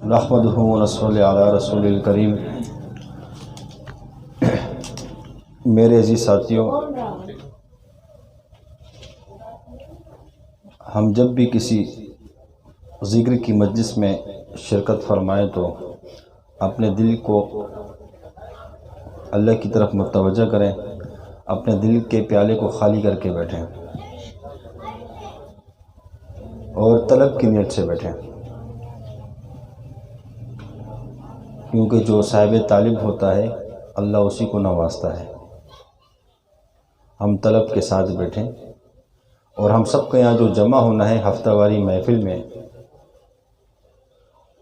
نحمدہ و نصلی علی رسول الکریم۔ میرے عزیز ساتھیوں، ہم جب بھی کسی ذکر کی مجلس میں شرکت فرمائیں تو اپنے دل کو اللہ کی طرف متوجہ کریں، اپنے دل کے پیالے کو خالی کر کے بیٹھیں اور طلب کی نیت سے بیٹھیں، کیونکہ جو صاحب طالب ہوتا ہے اللہ اسی کو نوازتا ہے۔ ہم طلب کے ساتھ بیٹھیں، اور ہم سب کو یہاں جو جمع ہونا ہے ہفتہ واری محفل میں،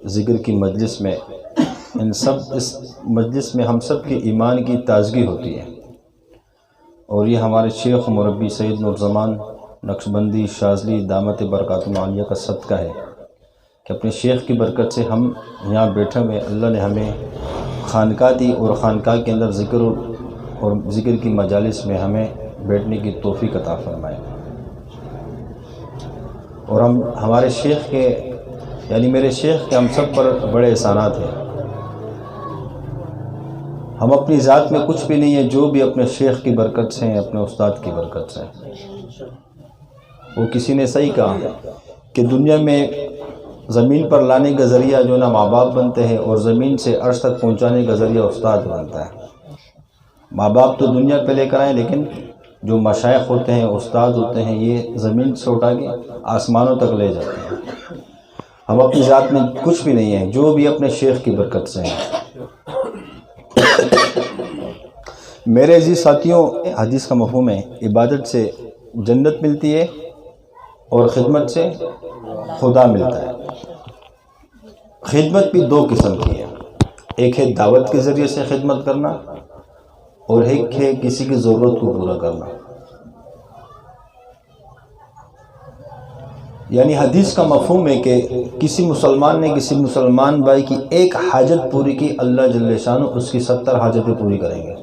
ذکر کی مجلس میں، اس مجلس میں ہم سب کے ایمان کی تازگی ہوتی ہے، اور یہ ہمارے شیخ مربی سید نورزمان نقشبندی شاذلی دامت برکاتہ عالیہ کا صدقہ ہے کہ اپنے شیخ کی برکت سے ہم یہاں بیٹھے ہوئے، اللہ نے ہمیں خانقاہ دی اور خانقاہ کے اندر ذکر کی مجالس میں ہمیں بیٹھنے کی توفیق عطا فرمائے۔ اور ہمارے شیخ کے یعنی میرے شیخ کے ہم سب پر بڑے احسانات ہیں۔ ہم اپنی ذات میں کچھ بھی نہیں ہے، جو بھی اپنے شیخ کی برکت سے ہیں، اپنے استاد کی برکت سے ہیں۔ وہ کسی نے صحیح کہا کہ دنیا میں زمین پر لانے کا ذریعہ جو نا ماں باپ بنتے ہیں، اور زمین سے عرش تک پہنچانے کا ذریعہ استاد بنتا ہے۔ ماں باپ تو دنیا پہ لے کر آئیں، لیکن جو مشائخ ہوتے ہیں، استاد ہوتے ہیں، یہ زمین سے اٹھا کے آسمانوں تک لے جاتے ہیں۔ ہم اپنی ذات میں کچھ بھی نہیں ہے، جو بھی اپنے شیخ کی برکت سے ہیں۔ میرے عزیز ساتھیوں، حدیث کا مفہوم ہے عبادت سے جنت ملتی ہے اور خدمت سے خدا ملتا ہے۔ خدمت بھی دو قسم کی ہے، ایک ہے دعوت کے ذریعے سے خدمت کرنا، اور ایک ہے کسی کی ضرورت کو پورا کرنا۔ یعنی حدیث کا مفہوم ہے کہ کسی مسلمان نے کسی مسلمان بھائی کی ایک حاجت پوری کی، اللہ جل شانہ اس کی 70 حاجتیں پوری کریں گے۔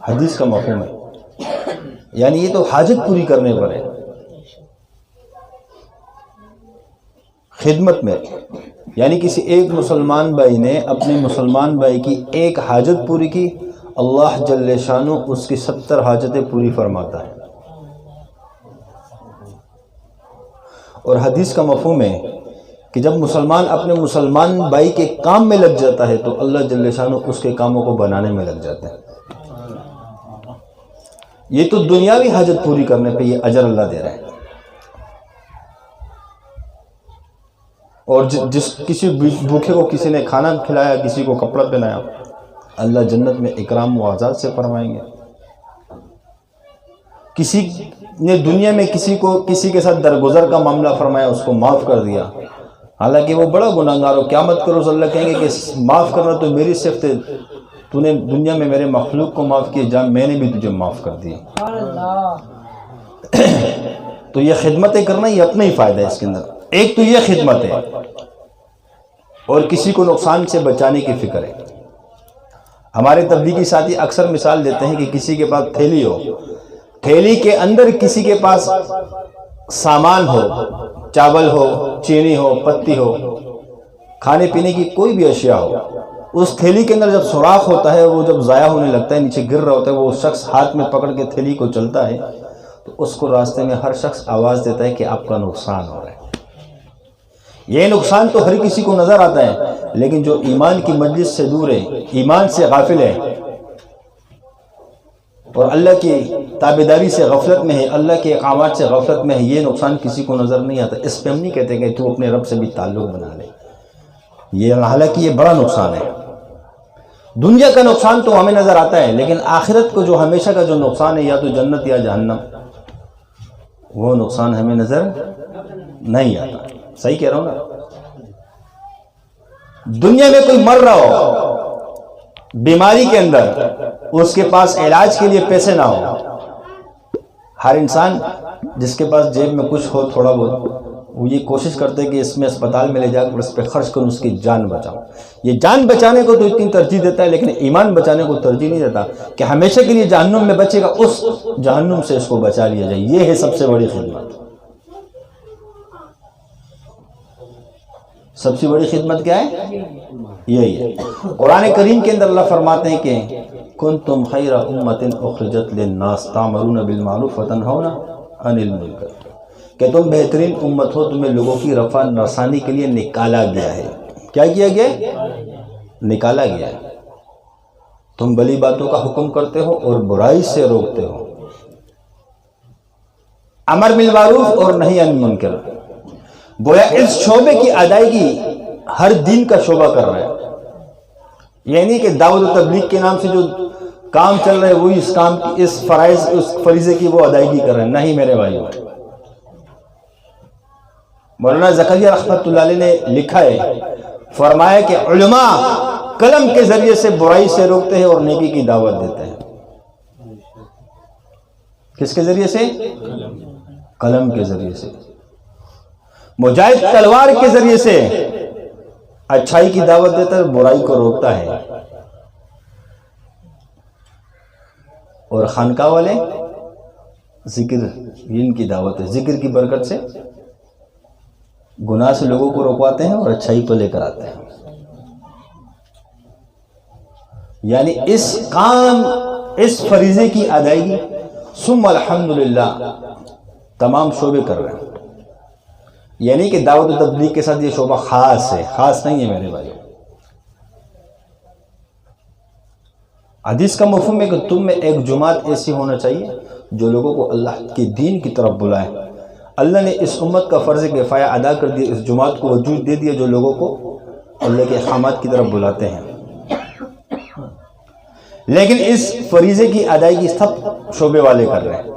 حدیث کا مفہوم ہے، یعنی یہ تو حاجت پوری کرنے پر ہے۔ خدمت میں یعنی کسی ایک مسلمان بھائی نے اپنے مسلمان بھائی کی ایک حاجت پوری کی، اللہ جل شانہ اس کی 70 حاجتیں پوری فرماتا ہے۔ اور حدیث کا مفہوم ہے کہ جب مسلمان اپنے مسلمان بھائی کے کام میں لگ جاتا ہے تو اللہ جل شانہ اس کے کاموں کو بنانے میں لگ جاتا ہے۔ یہ تو دنیاوی حاجت پوری کرنے پہ یہ اجر اللہ دے رہا ہے، اور کسی بھوکے کو کسی نے کھانا کھلایا، کسی کو کپڑا پہنایا، اللہ جنت میں اکرام و اعزاز سے فرمائیں گے۔ کسی نے دنیا میں کسی کے ساتھ درگزر کا معاملہ فرمایا، اس کو معاف کر دیا، حالانکہ وہ بڑا گناہگار ہو، قیامت کرو اللہ کہیں گے کہ معاف کرنا تو میری صفت ہے، تو نے دنیا میں میرے مخلوق کو معاف کیا، جا میں نے بھی تجھے معاف کر دیا۔ تو یہ خدمتیں کرنا یہ اپنا ہی فائدہ ہے اس کے اندر۔ ایک تو یہ خدمت ہے، اور کسی کو نقصان سے بچانے کی فکر ہے۔ ہمارے تبلیغی ساتھی اکثر مثال دیتے ہیں کہ کسی کے پاس تھیلی ہو، تھیلی کے اندر کسی کے پاس سامان ہو، چاول ہو، چینی ہو، پتی ہو، کھانے پینے کی کوئی بھی اشیاء ہو، اس تھیلی کے اندر جب سوراخ ہوتا ہے، وہ جب ضائع ہونے لگتا ہے، نیچے گر رہا ہوتا ہے، وہ شخص ہاتھ میں پکڑ کے تھیلی کو چلتا ہے، تو اس کو راستے میں ہر شخص آواز دیتا ہے کہ آپ کا نقصان ہو رہا ہے۔ یہ نقصان تو ہر کسی کو نظر آتا ہے، لیکن جو ایمان کی مجلس سے دور ہے، ایمان سے غافل ہے، اور اللہ کی تابعداری سے غفلت میں ہے، اللہ کے احکامات سے غفلت میں ہے، یہ نقصان کسی کو نظر نہیں آتا۔ اس پہ ہم نہیں کہتے کہ تو اپنے رب سے بھی تعلق بنا لے، یہ حالانکہ یہ بڑا نقصان ہے۔ دنیا کا نقصان تو ہمیں نظر آتا ہے، لیکن آخرت کو جو ہمیشہ کا جو نقصان ہے، یا تو جنت یا جہنم، وہ نقصان ہمیں نظر نہیں آتا۔ صحیح کہہ رہا ہوں نا؟ دنیا میں کوئی مر رہا ہو بیماری کے اندر، اس کے پاس علاج کے لیے پیسے نہ ہو، ہر انسان جس کے پاس جیب میں کچھ ہو تھوڑا بہت، وہ یہ کوشش کرتے کہ اس میں اسپتال میں لے جا کر اس پہ خرچ کروں، اس کی جان بچاؤں۔ یہ جان بچانے کو تو اتنی ترجیح دیتا ہے، لیکن ایمان بچانے کو ترجیح نہیں دیتا کہ ہمیشہ کے لیے جہنم میں بچے گا، اس جہنم سے اس کو بچا لیا جائے۔ یہ ہے سب سے بڑی خدمت۔ سب سے بڑی خدمت کیا ہے؟ یہی ہے۔ قرآن کریم کے اندر اللہ فرماتے ہیں کہ کنتم خیر امۃ اخرجت للناس تأمرون بالمعروف وتنہون عن المنکر، کہ تم بہترین امت ہو، تمہیں لوگوں کی رفع رسانی کے لیے نکالا گیا ہے۔ کیا کیا گیا؟ نکالا گیا ہے۔ تم بھلی باتوں کا حکم کرتے ہو اور برائی سے روکتے ہو، امر بالمعروف اور نہی عن المنکر۔ گویا اس شعبے کی ادائیگی ہر دین کا شعبہ کر رہا ہے، یعنی کہ دعوت و تبلیغ کے نام سے جو کام چل رہا ہے وہی اس کام کی، اس فرائض، اس فریضے کی وہ ادائیگی کر رہے ہیں۔ نہیں میرے بھائیوں، مولانا زکریا رحمۃ اللہ علیہ نے لکھا ہے، فرمایا کہ علماء قلم کے ذریعے سے برائی سے روکتے ہیں اور نیکی کی دعوت دیتے ہیں۔ کس کے ذریعے سے؟ قلم کے ذریعے سے۔ مجاہد تلوار کے ذریعے سے اچھائی کی دعوت دیتا ہے، برائی کو روکتا ہے، اور خانقاہ والے ذکر، ان کی دعوت ہے، ذکر کی برکت سے گناہ سے لوگوں کو روکواتے ہیں اور اچھائی کو لے کر آتے ہیں۔ یعنی اس کام، اس فریضے کی ادائیگی ثم الحمدللہ تمام شعبے کر رہے ہیں، یعنی کہ دعوت و تبلیغ کے ساتھ یہ شعبہ خاص ہے، خاص نہیں ہے میرے بھائی۔ حدیث کا مفہوم ہے کہ تم میں ایک جماعت ایسی ہونا چاہیے جو لوگوں کو اللہ کے دین کی طرف بلائے۔ اللہ نے اس امت کا فرض کفایہ ادا کر دیا، اس جماعت کو وجود دے دیا جو لوگوں کو اللہ کے احکامات کی طرف بلاتے ہیں، لیکن اس فریضے کی ادائیگی سب شعبے والے کر رہے ہیں،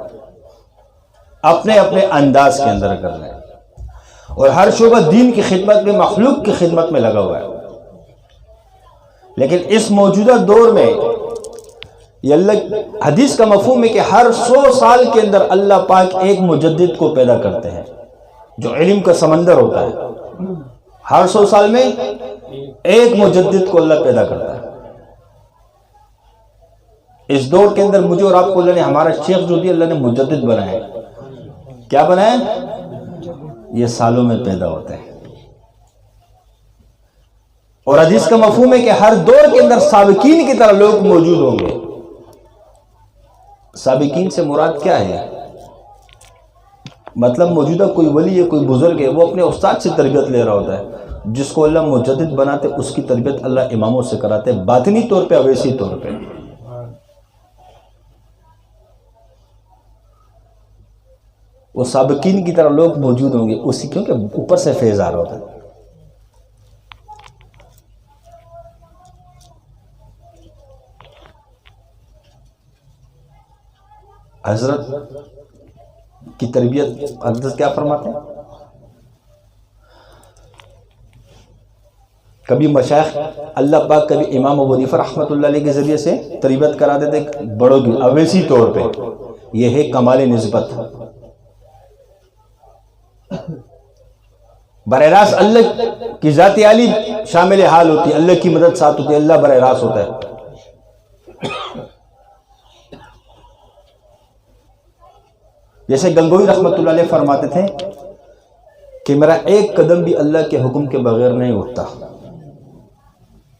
اپنے اپنے انداز کے اندر کر رہے ہیں، اور ہر شعبہ دین کی خدمت میں، مخلوق کی خدمت میں لگا ہوا ہے۔ لیکن اس موجودہ دور میں یہ اللہ حدیث کا مفہوم ہے کہ ہر 100 سال کے اندر اللہ پاک ایک مجدد کو پیدا کرتے ہیں جو علم کا سمندر ہوتا ہے۔ ہر 100 سال میں ایک مجدد کو اللہ پیدا کرتا ہے۔ اس دور کے اندر مجھے اور آپ کو اللہ نے، ہمارا شیخ جو دیا، اللہ نے مجدد بنایا ہے۔ کیا بنایا؟ یہ سالوں میں پیدا ہوتے ہیں۔ اور حدیث کا مفہوم ہے کہ ہر دور کے اندر سابقین کی طرح لوگ موجود ہوں گے۔ سابقین سے مراد کیا ہے؟ مطلب موجودہ کوئی ولی ہے، کوئی بزرگ ہے، وہ اپنے استاد سے تربیت لے رہا ہوتا ہے۔ جس کو اللہ مجدد بناتے اس کی تربیت اللہ اماموں سے کراتے، باطنی طور پہ، اویسی طور پہ۔ وہ سابقین کی طرح لوگ موجود ہوں گے، اسی کیونکہ اوپر سے فیض آ رہا ہوتا ہے۔ حضرت کی تربیت، حضرت کیا فرماتے ہیں؟ کبھی مشائخ اللہ پاک، کبھی امام ابو حنیفہ رحمۃ اللہ علیہ کے ذریعے سے تربیت کرا دیتے بڑوں کی، اویسی طور پہ۔ یہ ہے کمال نسبت۔ براہ راست اللہ کی ذات عالی شامل حال ہوتی ہے، اللہ کی مدد ساتھ ہوتی ہے، اللہ براہ راست ہوتا ہے۔ جیسے گنگوئی رحمۃ اللہ علیہ فرماتے تھے کہ میرا ایک قدم بھی اللہ کے حکم کے بغیر نہیں اٹھتا۔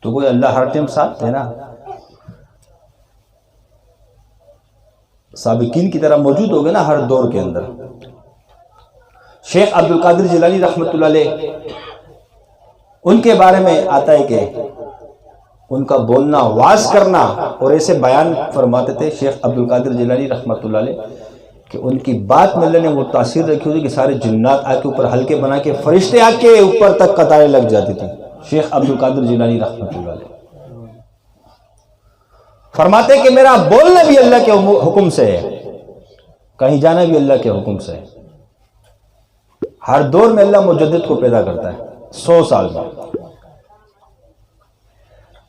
تو کوئی اللہ ہر ٹائم ساتھ ہے نا، سابقین کی طرح موجود ہوگے نا ہر دور کے اندر۔ شیخ عبد القادر جیلانی رحمۃ اللہ علیہ، ان کے بارے میں آتا ہے کہ ان کا بولنا، واز کرنا اور ایسے بیان فرماتے تھے شیخ عبد القادر جیلانی رحمۃ اللہ علیہ کہ ان کی بات میں اللہ نے وہ تاثیر رکھی ہوئی کہ سارے جنات آ کے اوپر حلقے بنا کے، فرشتے آ کے اوپر تک قطاریں لگ جاتی تھی۔ شیخ عبد القادر جیلانی رحمۃ اللہ علیہ فرماتے کہ میرا بولنا بھی اللہ کے حکم سے ہے، کہیں جانا بھی اللہ کے حکم سے ہے۔ ہر دور میں اللہ مجدد کو پیدا کرتا ہے۔ 100 سال میں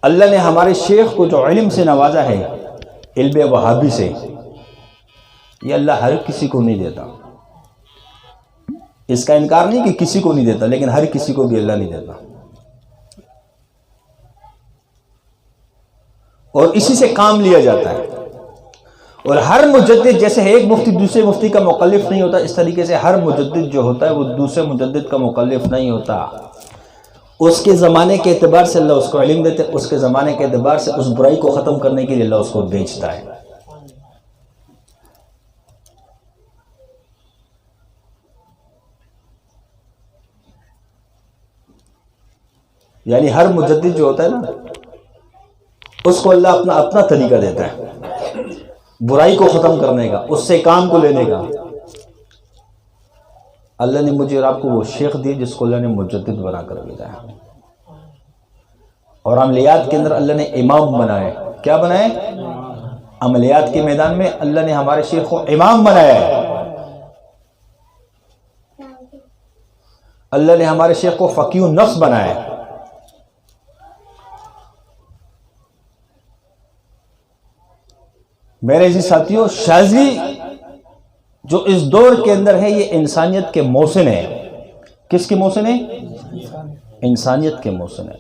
اللہ نے ہمارے شیخ کو جو علم سے نوازا ہے، علم وہابی سے، یہ اللہ ہر کسی کو نہیں دیتا۔ اس کا انکار نہیں کہ کسی کو نہیں دیتا، لیکن ہر کسی کو بھی اللہ نہیں دیتا۔ اور اسی سے کام لیا جاتا ہے۔ اور ہر مجدد، جیسے ایک مفتی دوسرے مفتی کا مکلف نہیں ہوتا، اس طریقے سے ہر مجدد جو ہوتا ہے وہ دوسرے مجدد کا مکلف نہیں ہوتا۔ اس کے زمانے کے اعتبار سے اللہ اس کو علم دیتے، اس کے زمانے کے اعتبار سے اس برائی کو ختم کرنے کے لیے اللہ اس کو بھیجتا ہے۔ یعنی ہر مجدد جو ہوتا ہے نا، اس کو اللہ اپنا طریقہ دیتا ہے برائی کو ختم کرنے کا، اس سے کام کو لینے کا۔ اللہ نے مجھے اور آپ کو وہ شیخ دی جس کو اللہ نے مجدد بنا کر بھیجا ہے، اور عملیات کے اندر اللہ نے امام بنائے۔ کیا بنائے؟ عملیات کے میدان میں اللہ نے ہمارے شیخ کو امام بنایا ہے۔ اللہ نے ہمارے شیخ کو فقیہ النفس بنایا ہے۔ میرے عزیز ساتھیوں، شاذلی جو اس دور کے اندر ہے یہ انسانیت کے محسن ہے۔ کس کے محسن ہے؟ انسانیت کے محسن ہے۔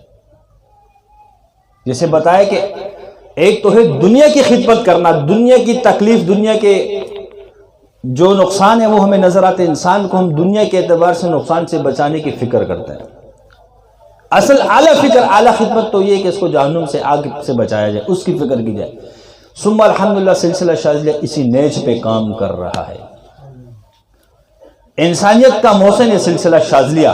جیسے بتایا کہ ایک تو ہے دنیا کی خدمت کرنا، دنیا کی تکلیف، دنیا کے جو نقصان ہے وہ ہمیں نظر آتے، انسان کو ہم دنیا کے اعتبار سے نقصان سے بچانے کی فکر کرتے ہیں۔ اصل اعلیٰ فکر، اعلیٰ خدمت تو یہ ہے کہ اس کو جہنم سے، آگ سے بچایا جائے، اس کی فکر کی جائے۔ ثم الحمدللہ سلسلہ شاذلیہ اسی نیچ پہ کام کر رہا ہے۔ انسانیت کا محسن یہ سلسلہ شاذلیہ،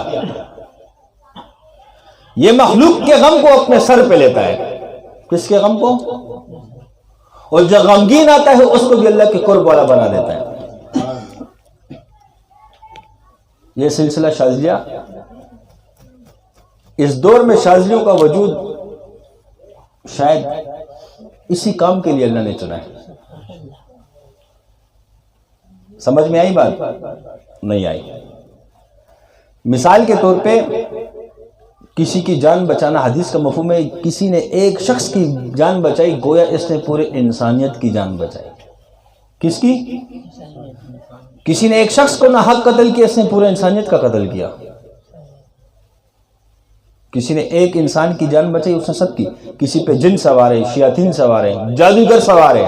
یہ مخلوق کے غم کو اپنے سر پہ لیتا ہے۔ کس کے غم کو؟ اور جو غمگین آتا ہے اس کو بھی اللہ کے قرب والا بنا دیتا ہے۔ یہ سلسلہ شاذلیہ، اس دور میں شاذلیوں کا وجود شاید اسی کام کے لیے اللہ نے چنا ہے۔ سمجھ میں آئی بات؟ نہیں آئی۔ مثال کے طور پہ کسی کی جان بچانا، حدیث کا مفہوم ہے کسی نے ایک شخص کی جان بچائی گویا اس نے پورے انسانیت کی جان بچائی۔ کس کی؟ کسی نے ایک شخص کو ناحق قتل کیا، اس نے پورے انسانیت کا قتل کیا۔ کسی نے ایک انسان کی جان بچائی، اس نے سب کی۔ کسی پہ جن سوار ہے، شیاطین سوار ہے، جادوگر سوار ہے۔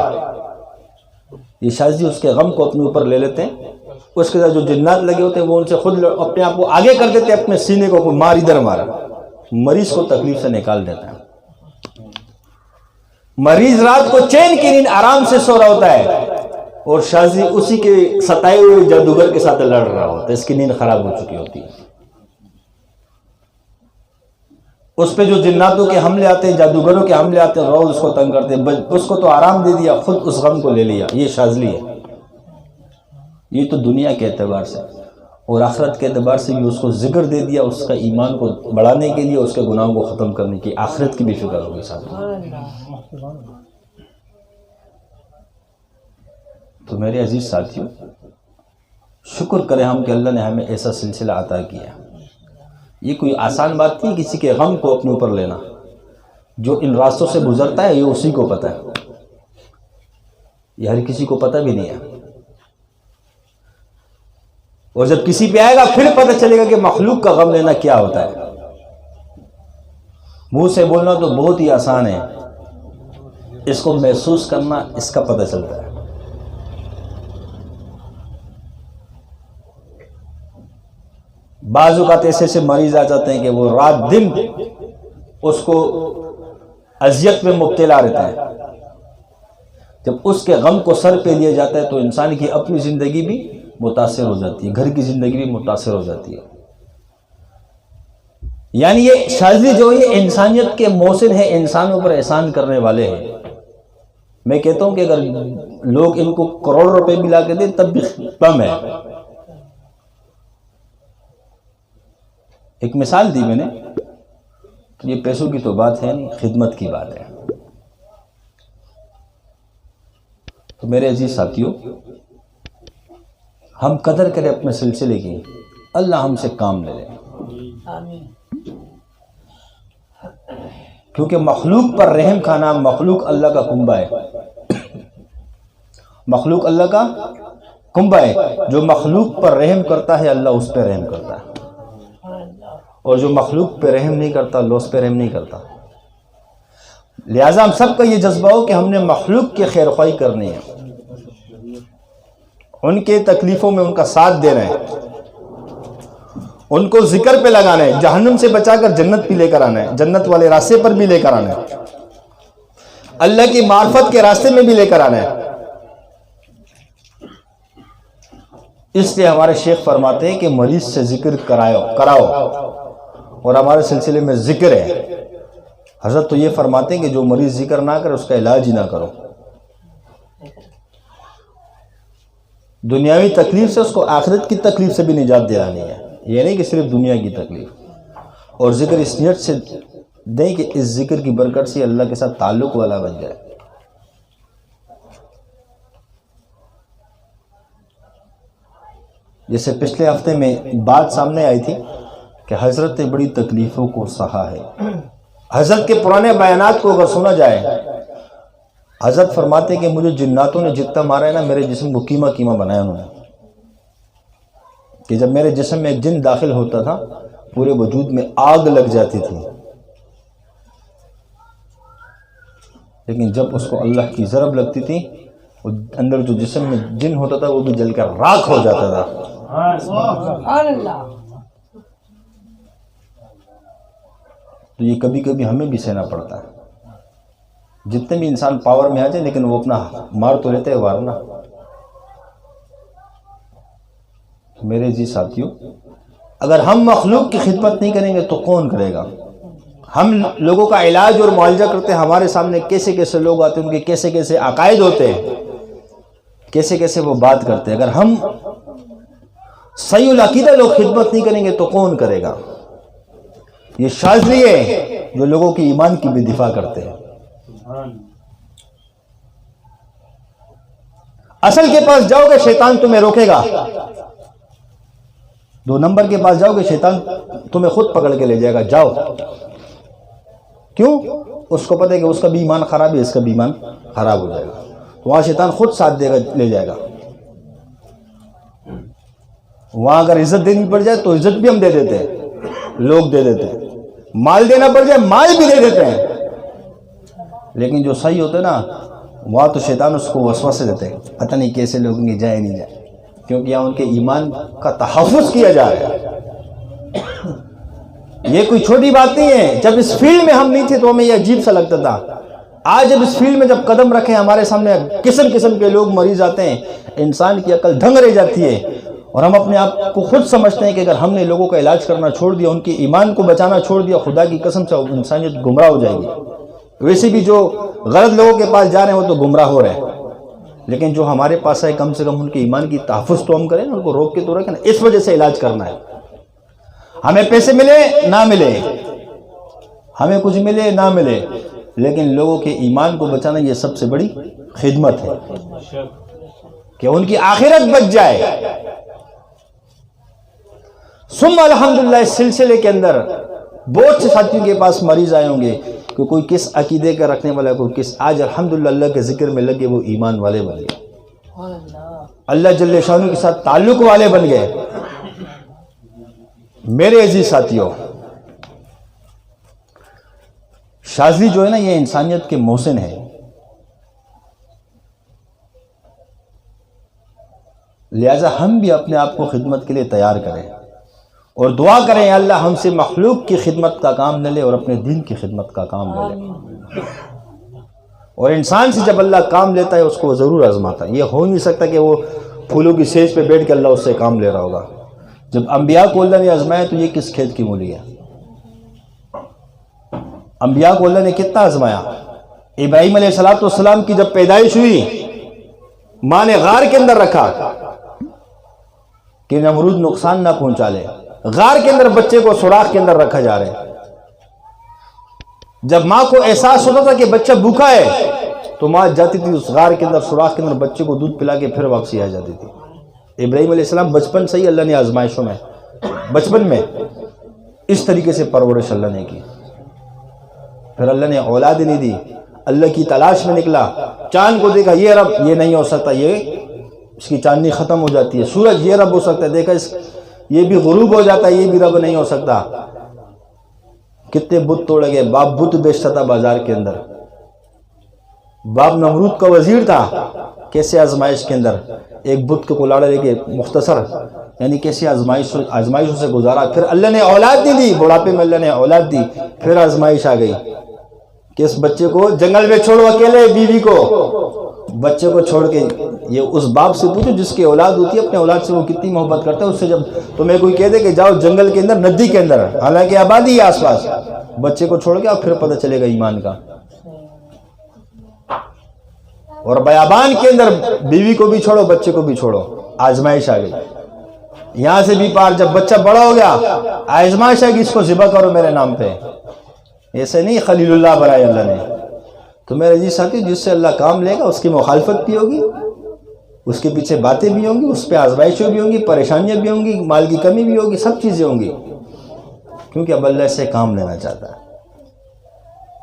یہ شاذلی اس کے غم کو اپنے اوپر لے لیتے ہیں۔ اس کے ساتھ جو جنات لگے ہوتے ہیں وہ ان سے خود اپنے آپ کو آگے کر دیتے ہیں، اپنے سینے کو مار ادھر مارا، مریض کو تکلیف سے نکال دیتا ہے۔ مریض رات کو چین کی نیند آرام سے سو رہا ہوتا ہے، اور شاذلی اسی کے ستائے ہوئے جادوگر کے ساتھ لڑ رہا ہوتا ہے، اس کی نیند خراب ہو چکی ہوتی ہے۔ اس پہ جو جناتوں کے حملے آتے ہیں، جادوگروں کے حملے آتے ہیں، روز اس کو تنگ کرتے ہیں، اس کو تو آرام دے دیا، خود اس غم کو لے لیا۔ یہ شاذلی ہے۔ یہ تو دنیا کے اعتبار سے، اور آخرت کے اعتبار سے بھی اس کو ذکر دے دیا، اس کا ایمان کو بڑھانے کے لیے، اس کے گناہوں کو ختم کرنے کی، آخرت کی بھی فکر ہوگی ساتھ۔ تو میرے عزیز ساتھیوں، شکر کریں ہم کہ اللہ نے ہمیں ایسا سلسلہ عطا کیا۔ یہ کوئی آسان بات نہیں کسی کے غم کو اپنے اوپر لینا۔ جو ان راستوں سے گزرتا ہے یہ اسی کو پتہ ہے، یہ ہر کسی کو پتہ بھی نہیں ہے۔ اور جب کسی پہ آئے گا پھر پتہ چلے گا کہ مخلوق کا غم لینا کیا ہوتا ہے۔ منہ سے بولنا تو بہت ہی آسان ہے، اس کو محسوس کرنا، اس کا پتہ چلتا ہے۔ بعض اوقات ایسے مریض آ جاتے ہیں کہ وہ رات دن اس کو اذیت میں مبتلا رہتا ہے۔ جب اس کے غم کو سر پہ لیا جاتا ہے تو انسان کی اپنی زندگی بھی متاثر ہو جاتی ہے، گھر کی زندگی بھی متاثر ہو جاتی ہے۔ یعنی یہ شاذلی جو ہے انسانیت کے محسن ہے، انسانوں پر احسان کرنے والے ہیں۔ میں کہتا ہوں کہ اگر لوگ ان کو کروڑ روپے بھی لا کے دیں تب بھی کم ہے۔ ایک مثال دی میں نے، یہ پیسوں کی تو بات ہے نہیں، خدمت کی بات ہے۔ تو میرے عزیز ساتھیوں، ہم قدر کریں اپنے سلسلے کی، اللہ ہم سے کام لے لے۔ کیونکہ مخلوق پر رحم کھانا، مخلوق اللہ کا کنبہ ہے۔ مخلوق اللہ کا کنبہ ہے۔ جو مخلوق پر رحم کرتا ہے اللہ اس پہ رحم کرتا ہے، اور جو مخلوق پہ رحم نہیں کرتا اللہ اس پہ رحم نہیں کرتا۔ لہٰذا ہم سب کا یہ جذبہ ہو کہ ہم نے مخلوق کی خیر خواہی کرنی ہے، ان کے تکلیفوں میں ان کا ساتھ دینا ہے، ان کو ذکر پہ لگانا ہے، جہنم سے بچا کر جنت پہ لے کر آنا ہے، جنت والے راستے پر بھی لے کر آنا ہے، اللہ کی معرفت کے راستے میں بھی لے کر آنا ہے۔ اس لیے ہمارے شیخ فرماتے ہیں کہ مریض سے ذکر کراؤ، اور ہمارے سلسلے میں ذکر ہے۔ حضرت تو یہ فرماتے ہیں کہ جو مریض ذکر نہ کرے اس کا علاج ہی نہ کرو۔ دنیاوی تکلیف سے اس کو آخرت کی تکلیف سے بھی نجات دلانی ہے، یہ نہیں کہ صرف دنیا کی تکلیف۔ اور ذکر اس نیت سے دیں کہ اس ذکر کی برکت سے اللہ کے ساتھ تعلق والا بن جائے۔ جیسے پچھلے ہفتے میں بات سامنے آئی تھی کہ حضرت نے بڑی تکلیفوں کو سہا ہے۔ حضرت کے پرانے بیانات کو اگر سنا جائے، حضرت فرماتے کہ مجھے جناتوں نے جتنا مارا ہے نا، میرے جسم کو کیما کیما بنایا انہوں نے، کہ جب میرے جسم میں ایک جن داخل ہوتا تھا پورے وجود میں آگ لگ جاتی تھی، لیکن جب اس کو اللہ کی ضرب لگتی تھی وہ اندر جو جسم میں جن ہوتا تھا وہ بھی جل کر راکھ ہو جاتا تھا۔ تو یہ کبھی کبھی ہمیں بھی سہنا پڑتا ہے۔ جتنے بھی انسان پاور میں آ جائے لیکن وہ اپنا مار تو لیتے ہیں وارنا۔ میرے جی ساتھیوں، اگر ہم مخلوق کی خدمت نہیں کریں گے تو کون کرے گا؟ ہم لوگوں کا علاج اور معالجہ کرتے ہیں، ہمارے سامنے کیسے کیسے لوگ آتے ہیں، ان کے کیسے کیسے عقائد ہوتے ہیں، کیسے کیسے وہ بات کرتے ہیں۔ اگر ہم صحیح العقیدہ لوگ خدمت نہیں کریں گے تو کون کرے گا؟ یہ شاذلی ہے جو لوگوں کی ایمان کی بھی دفاع کرتے ہیں۔ اصل کے پاس جاؤ گے شیطان تمہیں روکے گا، 2 نمبر کے پاس جاؤ گے شیطان تمہیں خود پکڑ کے لے جائے گا، جاؤ۔ کیوں؟ اس کو پتہ ہے کہ اس کا بھی ایمان خراب ہے، اس کا بھی ایمان خراب ہو جائے گا، تو وہاں شیطان خود ساتھ دے گا، لے جائے گا۔ وہاں اگر عزت دینی پڑ جائے تو عزت بھی ہم دے دیتے ہیں، لوگ دے دیتے ہیں، مال دینا پڑ جائے مال بھی دے دیتے ہیں، لیکن جو صحیح ہوتے نا وہاں تو شیطان اس کو وسوسے دیتے ہیں، پتہ نہیں کیسے لوگ نہیں جائے نہیں جائے، کیونکہ یہاں ان کے ایمان کا تحفظ کیا جا رہا ہے۔ یہ کوئی چھوٹی بات نہیں ہے۔ جب اس فیلڈ میں ہم نہیں تھے تو ہمیں یہ عجیب سا لگتا تھا، آج جب اس فیلڈ میں جب قدم رکھے ہمارے سامنے قسم قسم کے لوگ مریض آتے ہیں، انسان کی عقل دھنگ رہ جاتی ہے، اور ہم اپنے آپ کو خود سمجھتے ہیں کہ اگر ہم نے لوگوں کا علاج کرنا چھوڑ دیا، ان کے ایمان کو بچانا چھوڑ دیا، خدا کی قسم سے انسانیت گمراہ ہو جائے گی۔ ویسے بھی جو غلط لوگوں کے پاس جا رہے ہیں وہ تو گمراہ ہو رہے ہیں، لیکن جو ہمارے پاس ہے کم سے کم ان کے ایمان کی تحفظ تو ہم کریں نا، ان کو روک کے تو رکھیں نا۔ اس وجہ سے علاج کرنا ہے، ہمیں پیسے ملے نہ ملے، ہمیں کچھ ملے نہ ملے، لیکن لوگوں کے ایمان کو بچانا یہ سب سے بڑی خدمت ہے کہ ان کی آخرت بچ جائے۔ ثم الحمدللہ اس سلسلے کے اندر بہت سے ساتھیوں کے پاس مریض آئے ہوں گے کہ کوئی کس عقیدے کا رکھنے والا ہے، کوئی کس، آج الحمدللہ اللہ کے ذکر میں لگے وہ ایمان والے بن گئے، اللہ جل شانہ کے ساتھ تعلق والے بن گئے۔ میرے عزیز ساتھیوں، شاذلی جو ہے نا یہ انسانیت کے محسن ہے، لہذا ہم بھی اپنے آپ کو خدمت کے لیے تیار کریں اور دعا کریں اللہ ہم سے مخلوق کی خدمت کا کام نہ لے اور اپنے دین کی خدمت کا کام لے لے۔ اور انسان سے جب اللہ کام لیتا ہے اس کو ضرور آزماتا ہے، یہ ہو نہیں سکتا کہ وہ پھولوں کی سیج پہ بیٹھ کے اللہ اس سے کام لے رہا ہوگا۔ جب انبیاء کو اللہ نے آزمایا تو یہ کس کھیت کی مولی ہے؟ انبیاء کو اللہ نے کتنا آزمایا؟ ابراہیم علیہ السلام کی جب پیدائش ہوئی ماں نے غار کے اندر رکھا کہ نمرود نقصان نہ پہنچا لے، غار کے اندر بچے کو سوراخ کے اندر رکھا جا رہا ہے۔ جب ماں کو احساس ہوتا تھا کہ بچہ بھوکا ہے تو ماں جاتی تھی اس غار کے اندر سوراخ کے اندر بچے کو دودھ پلا کے پھر واپسی آ جاتی تھی۔ ابراہیم علیہ السلام بچپن سے ہی اللہ نے آزمائشوں میں، بچپن میں اس طریقے سے پرورش اللہ نے کی۔ پھر اللہ نے اولاد نہیں دی، اللہ کی تلاش میں نکلا، چاند کو دیکھا یہ رب یہ نہیں ہو سکتا، یہ اس کی چاندنی ختم ہو جاتی ہے، سورج یہ رب ہو سکتا ہے، دیکھا یہ بھی غروب ہو جاتا ہے، یہ بھی رب نہیں ہو سکتا۔ کتنے بت توڑے گئے، باپ بت بیچتا تھا بازار کے اندر، باپ نمرود کا وزیر تھا، کیسے آزمائش کے اندر ایک بت کے کلاڑا لے کے مختصر یعنی کیسے آزمائشوں سے گزارا. پھر اللہ نے اولاد نہیں دی، بڑھاپے میں اللہ نے اولاد دی. پھر آزمائش آ گئی کہ اس بچے کو جنگل میں چھوڑو اکیلے، بیوی کو بچے کو چھوڑ کے. یہ اس باپ سے پوچھو جس کی اولاد ہوتی ہے، اپنے اولاد سے وہ کتنی محبت کرتا ہے. اس سے جب تمہیں کوئی کہہ دے کہ جاؤ جنگل کے اندر، ندی کے اندر، حالانکہ آبادی ہے آس پاس، بچے کو چھوڑ کے اور پھر پتہ چلے گا ایمان کا. اور بیابان کے اندر بیوی کو بھی چھوڑو، بچے کو بھی چھوڑو، آزمائش آ گئی. یہاں سے بھی پار، جب بچہ بڑا ہو گیا آزمائش آ گئی، اس کو ذبح کرو میرے نام پہ. ایسے نہیں خلیل اللہ بنائے اللہ نے. تو میرے جی ساتھی، جس سے اللہ کام لے گا اس کی مخالفت بھی ہوگی، اس کے پیچھے باتیں بھی ہوں گی، اس پہ آزمائشیں بھی ہوں گی، پریشانیاں بھی ہوں گی، مال کی کمی بھی ہوگی، سب چیزیں ہوں گی، کیونکہ اب اللہ سے کام لینا چاہتا ہے.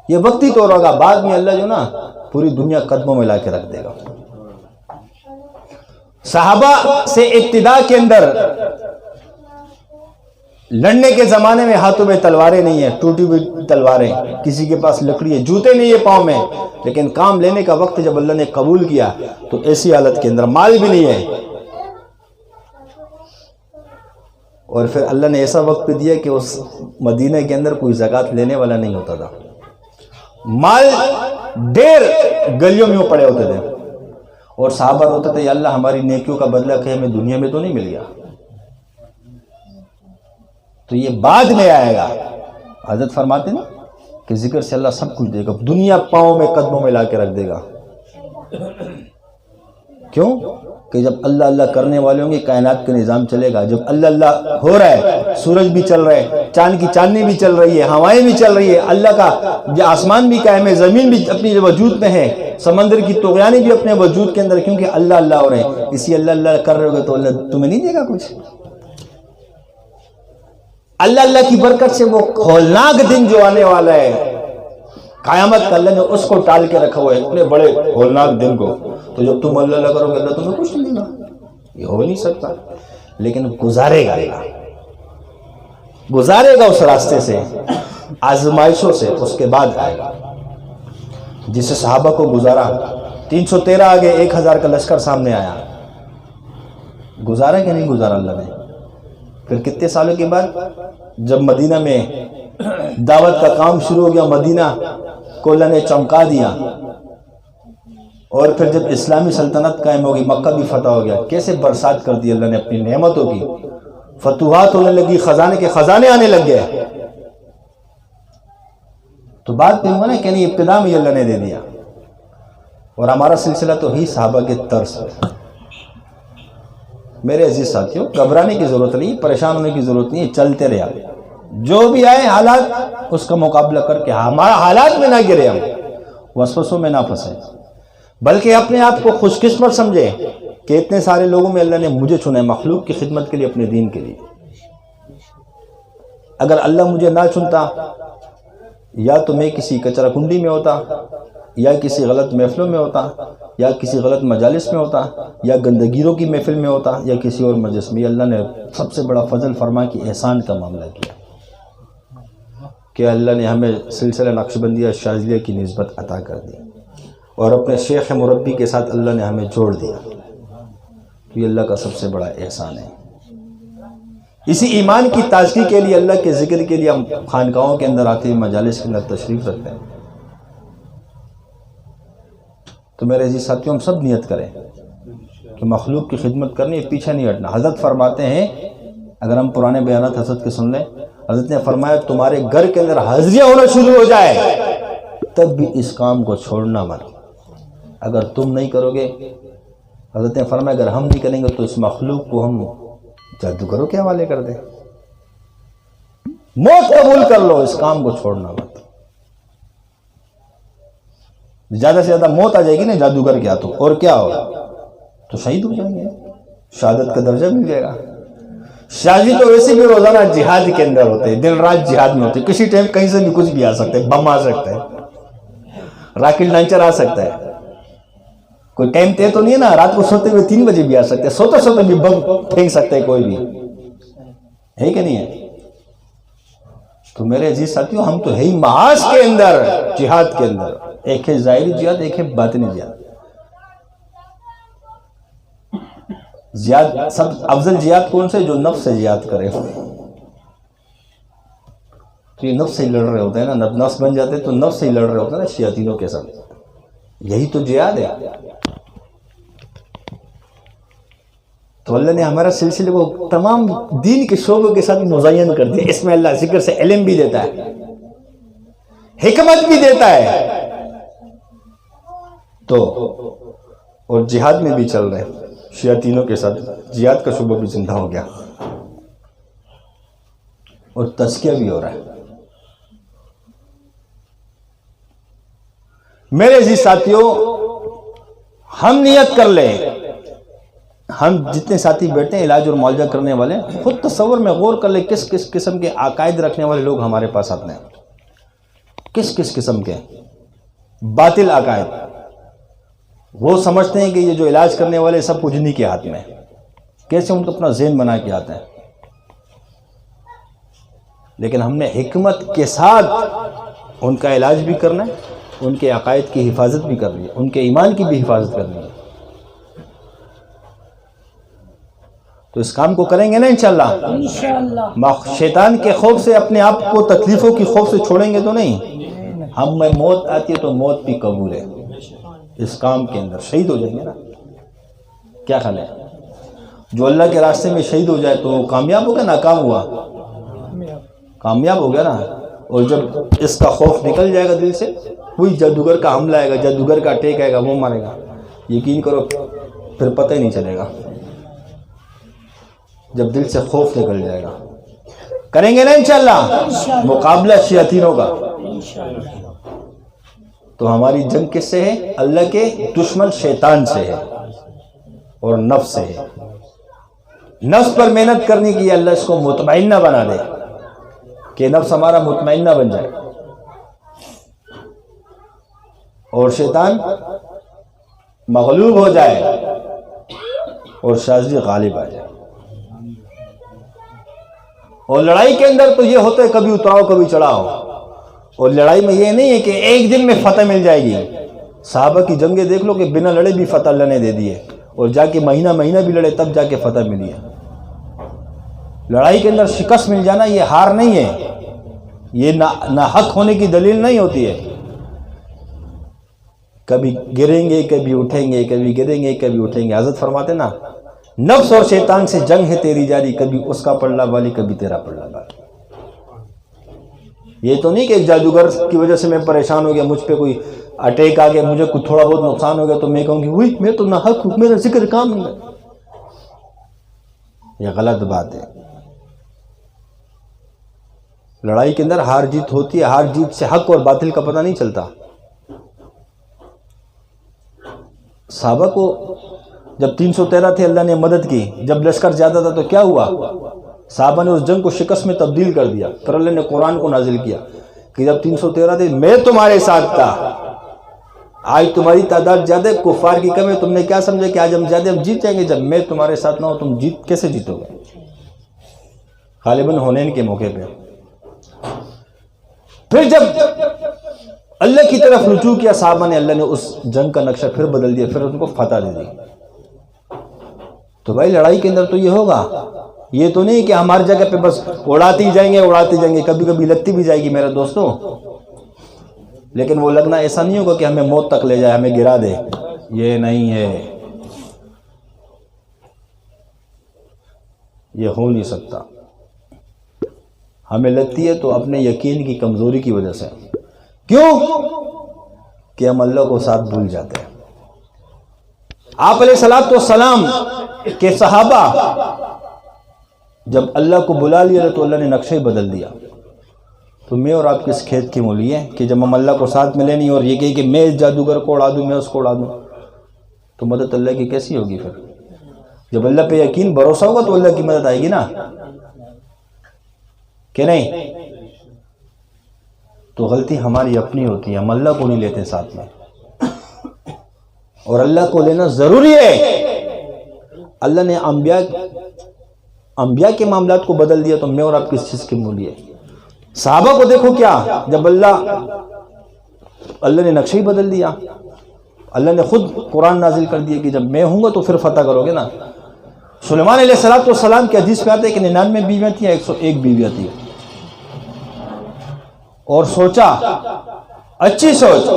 یہ وقتی طور ہوگا، بعد میں اللہ جو نا پوری دنیا قدموں میں لا کے رکھ دے گا. صحابہ سے ابتدا کے اندر لڑنے کے زمانے میں ہاتھوں میں تلواریں نہیں ہیں، ٹوٹی ہوئی تلواریں، کسی کے پاس لکڑی ہے، جوتے نہیں ہے پاؤں میں. لیکن کام لینے کا وقت جب اللہ نے قبول کیا تو ایسی حالت کے اندر مال بھی نہیں ہے. اور پھر اللہ نے ایسا وقت پہ دیا کہ اس مدینہ کے اندر کوئی زکوٰۃ لینے والا نہیں ہوتا تھا. مال ڈیر گلیوں میں وہ پڑے ہوتے تھے، اور صحابہ روتے تھے، یا اللہ ہماری نیکیوں کا بدلہ کہ ہمیں دنیا میں تو نہیں مل گیا. تو یہ بعد میں آئے گا. حضرت فرماتے نا کہ ذکر سے اللہ سب کچھ دے گا، دنیا پاؤں میں قدموں میں لا کے رکھ دے گا. کیوں؟ کہ جب اللہ اللہ کرنے والے ہوں گے کائنات کا نظام چلے گا. جب اللہ اللہ ہو رہا ہے، سورج بھی چل رہا ہے، چاند کی چاندنی بھی چل رہی ہے، ہوائیں بھی چل رہی ہے، اللہ کا آسمان بھی قائم ہے، زمین بھی اپنی وجود میں ہے، سمندر کی طغیانی بھی اپنے وجود کے اندر، کیونکہ اللہ اللہ ہو رہے ہیں. اسی اللہ اللہ کر رہے ہوگے تو اللہ تمہیں نہیں دے گا کچھ. اللہ اللہ کی برکت سے وہ ہولناک دن جو آنے والا ہے قیامت کا، اللہ نے اس کو ٹال کے رکھا ہوا ہے، اتنے بڑے ہولناک دن کو. تو جب تم اللہ اللہ کرو گے اللہ تمہیں کچھ نہیں دے گا، یہ ہو نہیں سکتا. لیکن گزارے گا اس راستے سے، آزمائشوں سے، اس کے بعد آئے گا. جسے صحابہ کو گزارا، 313 آگے 1000 کا لشکر سامنے آیا، گزارا کہ نہیں گزارا اللہ نے. پھر کتنے سالوں کے بعد جب مدینہ میں دعوت کا کام شروع ہو گیا، مدینہ کو اللہ نے چمکا دیا، اور پھر جب اسلامی سلطنت قائم ہو گئی، مکہ بھی فتح ہو گیا، کیسے برسات کر دی اللہ نے اپنی نعمتوں کی، فتوحات ہونے لگی، خزانے کے خزانے آنے لگ گئے. تو بات نہیں ہوا نا کہ نہیں، ابتدا میں اللہ نے دے دیا. اور ہمارا سلسلہ تو ہی صحابہ کے طرز پہ. میرے عزیز ساتھیوں، گھبرانے کی ضرورت نہیں، پریشان ہونے کی ضرورت نہیں، چلتے رہے. جو بھی آئے حالات اس کا مقابلہ کر کے ہمارا حالات میں نہ گرے، ہم وسوسوں میں نہ پھنسے، بلکہ اپنے آپ کو خوش قسمت سمجھے کہ اتنے سارے لوگوں میں اللہ نے مجھے چنا ہے مخلوق کی خدمت کے لیے، اپنے دین کے لیے. اگر اللہ مجھے نہ چنتا، یا تو میں کسی کچرا کنڈی میں ہوتا، یا کسی غلط محفلوں میں ہوتا، یا کسی غلط مجالس میں ہوتا، یا گندگیروں کی محفل میں ہوتا، یا کسی اور مجلس میں. اللہ نے سب سے بڑا فضل فرما کہ احسان کا معاملہ کیا کہ اللہ نے ہمیں سلسلہ نقشبندیہ شاذلیہ کی نسبت عطا کر دی، اور اپنے شیخ مربی کے ساتھ اللہ نے ہمیں جوڑ دیا. تو یہ اللہ کا سب سے بڑا احسان ہے. اسی ایمان کی تازگی کے لیے، اللہ کے ذکر کے لیے ہم خانقاہوں کے اندر آتے ہیں، مجالس کے اندر تشریف رکھتے ہیں. تو میرے عزیز ساتھیوں، ہم سب نیت کریں کہ مخلوق کی خدمت کرنی ہے، پیچھے نہیں ہٹنا. حضرت فرماتے ہیں، اگر ہم پرانے بیانات حضرت کے سن لیں، حضرت نے فرمایا تمہارے گھر کے اندر حاضریاں ہونا شروع ہو جائے تب بھی اس کام کو چھوڑنا مت. اگر تم نہیں کرو گے، حضرت نے فرمایا اگر ہم نہیں کریں گے تو اس مخلوق کو ہم جادوگروں کے حوالے کر دیں. موت قبول کر لو، اس کام کو چھوڑنا مت. زیادہ سے زیادہ موت آ جائے گی نا جادوگر کے ہاتھوں، اور کیا ہوگا؟ تو شہید ہو جائیں گے، شہادت کا درجہ مل جائے گا. شہید تو ویسے بھی روزانہ جہاد کے اندر ہوتے ہیں، دن رات جہاد میں ہوتے ہیں. کسی ٹائم کہیں سے بھی کچھ بھی آ سکتا ہے، بم آ سکتا ہے، راکٹ لانچر آ سکتا ہے. کوئی ٹائم طے تو نہیں ہے نا، رات کو سوتے ہوئے 3 بجے بھی آ سکتے ہیں، سوتے سوتے بھی بم پھینک سکتے ہیں کوئی بھی، ہے کہ نہیں ہے؟ تو میرے عزیز ساتھیوں، ہم تو ہے ہی محاذ کے اندر، جہاد کے اندر. ایک ہے ظاہری جہاد، ایک ہے باطنی جہاد. سب افضل جہاد کون سے؟ جو نفس سے جہاد کرے. تو یہ نفس سے ہی لڑ رہے ہوتے ہیں نا، نفس بن جاتے تو نفس سے ہی لڑ رہے ہوتے ہیں نا شیاطینوں کے ساتھ. یہی تو جہاد ہے. تو اللہ نے ہمارا سلسلے کو تمام دین کے شعبوں کے ساتھ مزین کر دیا. اس میں اللہ ذکر سے علم بھی دیتا ہے، حکمت بھی دیتا ہے، تو اور جہاد میں بھی چل رہے ہیں شیاطینوں کے ساتھ. جہاد کا شعبہ بھی زندہ ہو گیا اور تزکیہ بھی ہو رہا ہے. میرے عزیز ساتھیوں، ہم نیت کر لیں، ہم جتنے ساتھی بیٹھے ہیں علاج اور معالجہ کرنے والے، خود تصور میں غور کر لیں کس کس قسم کے عقائد رکھنے والے لوگ ہمارے پاس آتے ہیں. کس کس قسم کے باطل عقائد. وہ سمجھتے ہیں کہ یہ جو علاج کرنے والے سب کچھ انہی کے ہاتھ میں، کیسے ان کو اپنا ذہن بنا کے آتے ہیں. لیکن ہم نے حکمت کے ساتھ ان کا علاج بھی کرنا ہے، ان کے عقائد کی حفاظت بھی کرنی ہے، ان کے ایمان کی بھی حفاظت کرنی ہے. تو اس کام کو کریں گے نا انشاءاللہ. شیطان کے خوف سے، اپنے آپ کو تکلیفوں کی خوف سے چھوڑیں گے تو نہیں. ہم میں موت آتی ہے تو موت بھی قبول ہے. اس کام کے اندر شہید ہو جائیں گے نا. کیا خیال ہے؟ جو اللہ کے راستے میں شہید ہو جائے تو وہ کامیاب ہو گیا، ناکام ہوا؟ کامیاب ہو گیا نا. اور جب اس کا خوف نکل جائے گا دل سے، وہی جادوگر کا حملہ آئے گا، جادوگر کا اٹیک آئے گا، وہ مارے گا. یقین کرو پھر پتہ ہی نہیں چلے گا جب دل سے خوف نکل جائے گا. کریں گے نا انشاءاللہ مقابلہ شیاطینوں کا. تو ہماری جنگ کس سے ہے؟ اللہ کے دشمن شیطان سے ہے اور نفس سے ہے. نفس پر محنت کرنے کی اللہ اس کو مطمئنہ بنا دے کہ نفس ہمارا مطمئنہ بن جائے اور شیطان مغلوب ہو جائے اور شاذلی غالب آ جائے. اور لڑائی کے اندر تو یہ ہوتا ہے کبھی اتراؤ کبھی چڑھاؤ. اور لڑائی میں یہ نہیں ہے کہ ایک دن میں فتح مل جائے گی. صحابہ کی جنگیں دیکھ لو کہ بنا لڑے بھی فتح اللہ نے دے دی ہے، اور جا کے مہینہ مہینہ بھی لڑے تب جا کے فتح ملی ہے. لڑائی کے اندر شکست مل جانا یہ ہار نہیں ہے، یہ نہ حق ہونے کی دلیل نہیں ہوتی ہے. کبھی گریں گے کبھی اٹھیں گے، کبھی گریں گے کبھی اٹھیں گے. حضرت فرماتے نا، نفس اور شیطان سے جنگ ہے تیری جاری، کبھی اس کا پلڑا والی کبھی تیرا پلڑا والی. یہ تو نہیں کہ ایک جادوگر کی وجہ سے میں پریشان ہو گیا، مجھ پہ کوئی اٹیک آ گیا، مجھے کچھ تھوڑا بہت نقصان ہو گیا تو میں کہوں گی وہی میں تو ناحق ہوں، میرا ذکر کام نہیں ہے. یہ غلط بات ہے. لڑائی کے اندر ہار جیت ہوتی ہے، ہار جیت سے حق اور باطل کا پتہ نہیں چلتا. صحابہ کو جب 313 تھے اللہ نے مدد کی، جب لشکر زیادہ تھا تو کیا ہوا؟ صحابہ نے اس جنگ کو شکست میں تبدیل کر دیا. پھر اللہ نے قرآن کو نازل کیا کہ جب 313 تھے میں تمہارے ساتھ تھا، آج تمہاری تعداد زیادہ ہے، کفار کی کم ہے، تم نے کیا سمجھا کہ آج ہم زیادہ ہم جیت جائیں گے؟ جب میں تمہارے ساتھ نہ ہو تم کیسے جیتو گے؟ غالباً حنین کے موقع پہ. پھر جب اللہ کی طرف رجوع کیا صحابہ نے، اللہ نے اس جنگ کا نقشہ پھر بدل دیا، پھر ان کو فتح دے دی. تو بھائی لڑائی کے اندر تو یہ ہوگا، یہ تو نہیں کہ ہماری جگہ پہ بس اڑاتے ہی جائیں گے، کبھی کبھی لگتی بھی جائے گی میرے دوستوں، لیکن وہ لگنا ایسا نہیں ہوگا کہ ہمیں موت تک لے جائے، ہمیں گرا دے. یہ نہیں ہے، یہ ہو نہیں سکتا. ہمیں لگتی ہے تو اپنے یقین کی کمزوری کی وجہ سے. کیوں؟ کہ ہم اللہ کو ساتھ بھول جاتے ہیں. آپ علیہ الصلوۃ والسلام کے صحابہ جب اللہ کو بلا لیا تو اللہ نے نقشہ بدل دیا. تو میں اور آپ کس کھیت کی مولی ہیں کہ جب ہم اللہ کو ساتھ ملے نہیں اور یہ کہے کہ میں اس جادوگر کو اڑا دوں، میں اس کو اڑا دوں، تو مدد اللہ کی کیسی ہوگی؟ پھر جب اللہ پہ یقین بھروسہ ہوگا تو اللہ کی مدد آئے گی نا، کہ نہیں؟ تو غلطی ہماری اپنی ہوتی ہے، ہم اللہ کو نہیں لیتے ساتھ میں، اور اللہ کو لینا ضروری ہے. اللہ نے انبیاء کے معاملات کو بدل دیا تو میں اور آپ کس چیز کی مولی ہے؟ صحابہ کو دیکھو کیا، جب اللہ اللہ نے نقشہ ہی بدل دیا. اللہ نے خود قرآن نازل کر دیا کہ جب میں ہوں گا تو پھر فتح کرو گے نا. سلیمان علیہ السلام کی حدیث پہ آتا ہے کہ 99 بیویاں تھیں، 101 بیویاں تھیں. اور سوچا، اچھی سوچ،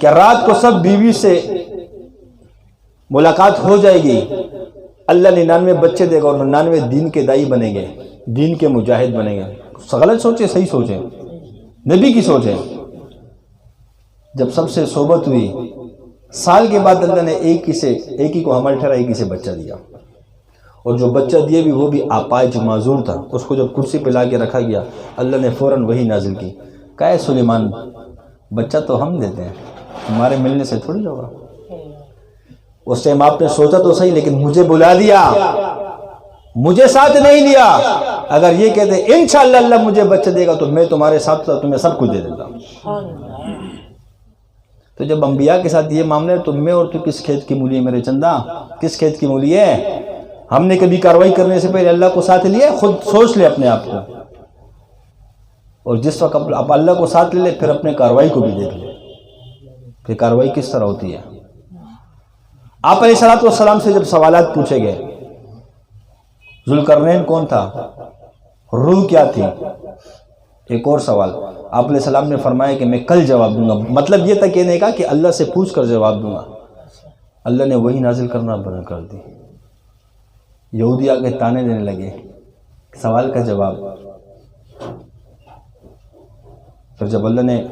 کہ رات کو سب بیوی سے ملاقات ہو جائے گی، اللہ 99 بچے دے گا اور 99 دین کے دائی بنیں گے، دین کے مجاہد بنیں گے. غلط سوچے، صحیح سوچے، نبی کی سوچ ہے. جب سب سے صحبت ہوئی، سال کے بعد اللہ نے ایک ہی کو حمل ٹھہرا، ایک ہی سے بچہ دیا. اور جو بچہ دیا بھی وہ بھی آپائج معذور تھا. اس کو جب کرسی پہ لا کے رکھا گیا، اللہ نے فوراً وہی نازل کی. کہا ہے سلیمان، بچہ تو ہم دیتے ہیں، تمہارے ملنے سے تھوڑی ہوگا. اس ٹائم آپ نے سوچا تو صحیح، لیکن مجھے بلا دیا، مجھے ساتھ نہیں لیا. اگر یہ کہتے انشاءاللہ اللہ مجھے بچہ دے گا تو میں تمہارے ساتھ تھا، تمہیں سب کچھ دے دیتا. تو جب انبیاء کے ساتھ یہ معاملہ ہے تو میں اور تو کس کھیت کی مولی ہے میرے چندہ؟ کس کھیت کی مولی ہے؟ ہم نے کبھی کاروائی کرنے سے پہلے اللہ کو ساتھ لیا؟ خود سوچ لے اپنے آپ کو. اور جس وقت آپ اللہ کو ساتھ لے پھر اپنے کاروائی کو بھی دیکھ لے، پھر کاروائی کس طرح ہوتی ہے. آپ علیہ السلام سے جب سوالات پوچھے گئے، ذوالقرنین کون تھا، روح کیا تھی، ایک اور سوال آپ علیہ السلام نے فرمایا کہ میں کل جواب دوں گا. مطلب یہ تھا کہنے کا کہ اللہ سے پوچھ کر جواب دوں گا. اللہ نے وہی نازل کرنا بند کر دی. یہودی آ کے تانے دینے لگے، سوال کا جواب. پھر جب اللہ نے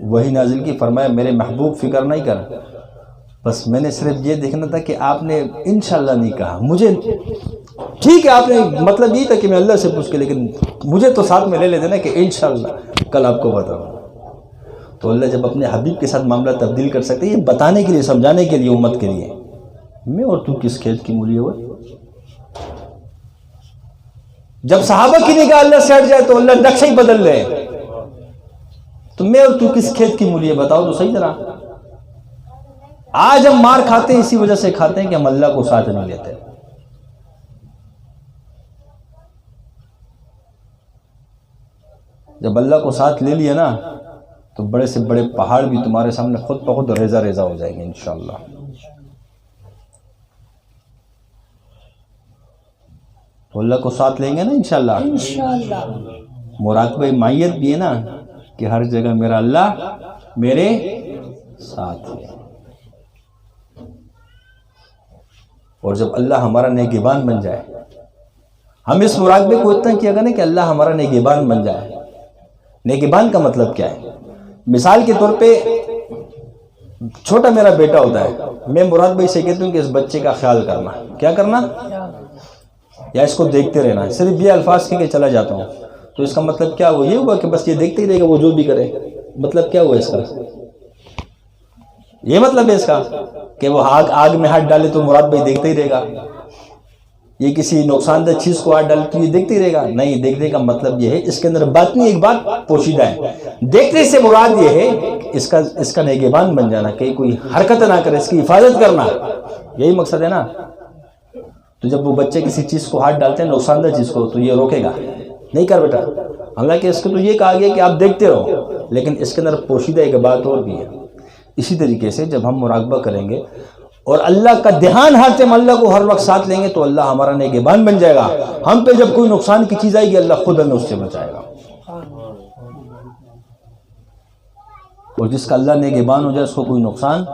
وہی نازل کی، فرمایا میرے محبوب فکر نہیں کر، بس میں نے صرف یہ دیکھنا تھا کہ آپ نے انشاءاللہ نہیں کہا. مجھے ٹھیک ہے آپ نے مطلب یہ تھا کہ میں اللہ سے پوچھ کے، لیکن مجھے تو ساتھ میں لے لیتے نا کہ انشاءاللہ کل آپ کو بتاؤں. تو اللہ جب اپنے حبیب کے ساتھ معاملہ تبدیل کر سکتے، یہ بتانے کے لیے، سمجھانے کے لیے، امت کے لیے. میں اور تو کس کھیت کی مولی ہو؟ جب صحابہ کی نگاہ اللہ سے ہٹ جائے تو اللہ نقشہ ہی بدل لے. تو میں اور تو کس کھیت کی مولی ہے؟ بتاؤ تو صحیح طرح. آج ہم مار کھاتے ہیں اسی وجہ سے کھاتے ہیں کہ ہم اللہ کو ساتھ نہیں لیتے. جب اللہ کو ساتھ لے لیا نا تو بڑے سے بڑے پہاڑ بھی تمہارے سامنے خود بخود ریزہ ریزہ ہو جائیں گے انشاءاللہ. تو اللہ کو ساتھ لیں گے نا انشاءاللہ. مراقبہ معیت بھی ہے نا کہ ہر جگہ میرا اللہ میرے ساتھ ہے. اور جب اللہ ہمارا نگہبان بن جائے، ہم اس مراقبے کو اتنا کیا کریں کہ اللہ ہمارا نگہبان بن جائے. نگہبان کا مطلب کیا ہے؟ مثال کے طور پہ چھوٹا میرا بیٹا ہوتا ہے، میں مراد بھائی سے کہتا ہوں کہ اس بچے کا خیال کرنا. کیا کرنا؟ یا اس کو دیکھتے رہنا. صرف یہ الفاظ کے چلا جاتا ہوں تو اس کا مطلب کیا ہوا؟ یہ ہوا کہ بس یہ دیکھتے ہی رہے گا وہ جو بھی کرے. مطلب کیا ہوا اس کا؟ یہ مطلب ہے اس کا کہ وہ آگ میں ہاتھ ڈالے تو مراد بھائی دیکھتے ہی رہے گا. یہ کسی نقصان دہ چیز کو ہاتھ ڈالے تو یہ دیکھتے ہی رہے گا؟ نہیں. دیکھنے کا مطلب یہ ہے، اس کے اندر باطنی ایک بات پوشیدہ ہے. دیکھنے سے مراد یہ ہے اس کا نگہبان بن جانا، کہ کوئی حرکت نہ کرے، اس کی حفاظت کرنا. یہی مقصد ہے نا. تو جب وہ بچے کسی چیز کو ہاتھ ڈالتے ہیں نقصان دہ چیز کو تو یہ روکے گا، نہیں کر بیٹا. حالانکہ اس کو تو یہ کہا گیا کہ آپ دیکھتے رہو، لیکن اس کے اندر پوشیدہ ایک بات اور بھی ہے. اسی طریقے سے جب ہم مراقبہ کریں گے اور اللہ کا دھیان ہاتھ ہم اللہ کو ہر وقت ساتھ لیں گے تو اللہ ہمارا نگہبان بن جائے گا. ہم پہ جب کوئی نقصان کی چیز آئے گی اللہ خود ہمیں اس سے بچائے گا. اور جس کا اللہ نگہبان ہو جائے اس کو کوئی نقصان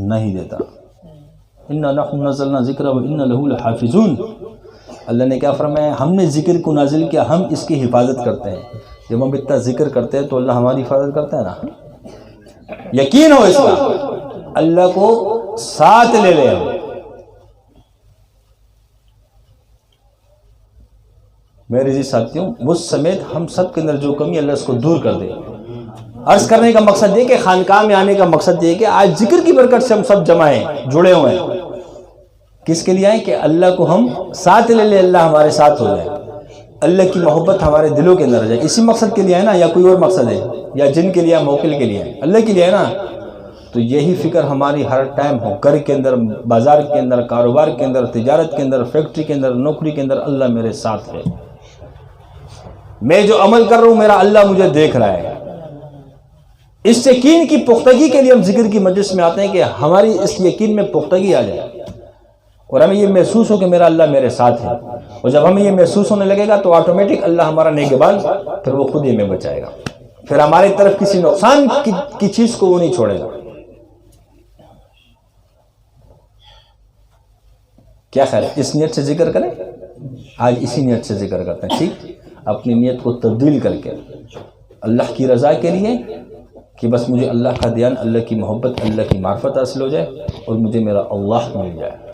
نہیں دیتا. اِنَّا نَحْنُ نَزَّلْنَا ذِكْرَ وَإِنَّا لَهُ لَحَافِظُونَ. اللہ نے کیا فرمایا؟ ہم نے ذکر کو نازل کیا، ہم اس کی حفاظت کرتے ہیں. جب ہم اتنا ذکر کرتے ہیں تو اللہ ہماری حفاظت کرتا ہے نا. یقین ہو اس کا، اللہ کو ساتھ لے لے. میرے جی ساتھیوں، مجھ سمیت ہم سب کے اندر جو کمی اللہ اس کو دور کر دے. عرض کرنے کا مقصد یہ کہ خانقاہ میں آنے کا مقصد یہ کہ آج ذکر کی برکت سے ہم سب جمع ہیں، جڑے ہوئے ہیں. کس کے لیے آئیں؟ کہ اللہ کو ہم ساتھ لے لے، اللہ ہمارے ساتھ ہو جائے، اللہ کی محبت ہمارے دلوں کے اندر آ جائے. اسی مقصد کے لیے ہے نا، یا کوئی اور مقصد ہے؟ یا جن کے لیے، موکل کے لیے؟ اللہ کے لیے ہے نا. تو یہی فکر ہماری ہر ٹائم ہو، گھر کے اندر، بازار کے اندر، کاروبار کے اندر، تجارت کے اندر، فیکٹری کے اندر، نوکری کے اندر، اللہ میرے ساتھ ہے. میں جو عمل کر رہا ہوں میرا اللہ مجھے دیکھ رہا ہے. اس یقین کی پختگی کے لیے ہم ذکر کی مجلس میں آتے ہیں کہ ہماری اس یقین میں پختگی آ جائے اور ہمیں یہ محسوس ہو کہ میرا اللہ میرے ساتھ ہے. اور جب ہمیں یہ محسوس ہونے لگے گا تو آٹومیٹک اللہ ہمارا نگہبان، پھر وہ خود ہی ہمیں بچائے گا، پھر ہماری طرف کسی نقصان کی چیز کو وہ نہیں چھوڑے گا. کیا خیال ہے؟ اس نیت سے ذکر کریں. آج اسی نیت سے ذکر کرتے ہیں. ٹھیک، اپنی نیت کو تبدیل کر کے اللہ کی رضا کے لیے کہ بس مجھے اللہ کا دھیان، اللہ کی محبت، اللہ کی معرفت حاصل ہو جائے اور مجھے میرا اللہ مل جائے.